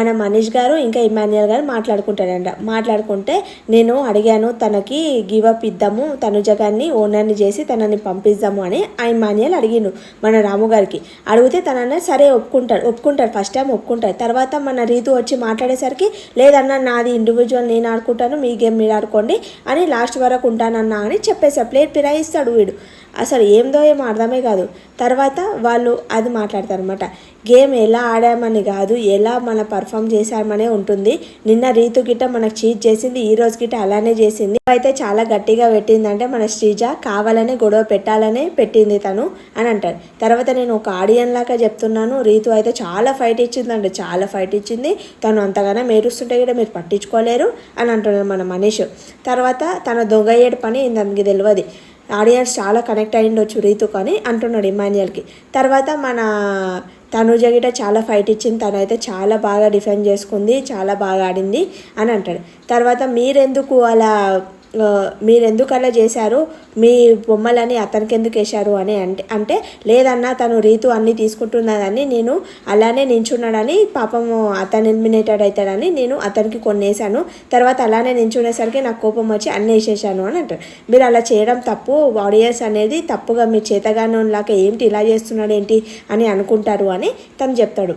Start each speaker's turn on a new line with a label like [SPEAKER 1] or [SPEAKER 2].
[SPEAKER 1] మన మనీష్ గారు ఇంకా ఇమాన్యుయల్ గారు మాట్లాడుకుంటే నేను అడిగాను తనకి గివప్ ఇద్దాము, తనుజ గారిని ఓనర్ని చేసి తనని పంపిద్దాము అని ఇమాన్యుయల్ అడిగిండు మన రాము గారికి. అడిగితే తననే సరే ఒప్పుకుంటారు ఫస్ట్ టైం ఒప్పుకుంటారు. తర్వాత మన రీతు వచ్చి మాట్లాడేసరికి లేదన్నా నాది ఇండివిజువల్, నేను ఆడుకుంటాను, మీ గేమ్ మీరు ఆడుకోండి అని లాస్ట్ వరకు ఉంటానన్నా అని చెప్పేసాడు. ప్లేట్ ఫిరాయిస్తాడు వీడు. అసలు ఏమో అర్థమే కాదు. తర్వాత వాళ్ళు అది మాట్లాడతారు అనమాట. గేమ్ ఎలా ఆడామని కాదు, ఎలా మన పర్ఫామ్ చేశామనే ఉంటుంది. నిన్న రీతు గిట్ట మనకు చీట్ చేసింది, ఈ రోజు గిట్ట అలానే చేసింది. అయితే చాలా గట్టిగా పెట్టిందంటే మన శ్రీజ కావాలనే గొడవ పెట్టాలనే పెట్టింది తను అని అంటారు. తర్వాత నేను ఒక ఆడియన్ లాగా చెప్తున్నాను, రీతు అయితే చాలా ఫైట్ ఇచ్చిందండి, చాలా ఫైట్ ఇచ్చింది. తను అంతగానో మేరుస్తుంటే కూడా మీరు పట్టించుకోలేరు అని అంటున్నారు మన మనీష్. తర్వాత తన దొంగ ఏడు పని దానికి తెలియదు, ఆడియన్స్ చాలా కనెక్ట్ అయ్యిండొచ్చు రీతు కానీ అంటున్నాడు ఇమాన్యుయల్కి. తర్వాత మన తనుజ గిట చాలా ఫైట్ ఇచ్చింది, తనైతే చాలా బాగా డిఫెండ్ చేసుకుంది, చాలా బాగా ఆడింది అని అంటాడు. తర్వాత మీరెందుకు అలా చేశారు, మీ బొమ్మలని అతనికి ఎందుకు వేశారు అని అంటే లేదన్నా తను రీతు అన్నీ తీసుకుంటున్నదని నేను అలానే నించున్నాడని, పాపము అతను ఎలిమినేటెడ్ అవుతాడని నేను అతనికి కొన్ని వేసాను, తర్వాత అలానే నించునేసరికి నాకు కోపం వచ్చి అన్నీ వేసేసాను అని అంటారు. మీరు అలా చేయడం తప్పు, ఆడియన్స్ అనేది తప్పుగా మీరు చేతగానోలాగా ఏంటి ఇలా చేస్తున్నాడు ఏంటి అని అనుకుంటారు అని తను చెప్తాడు.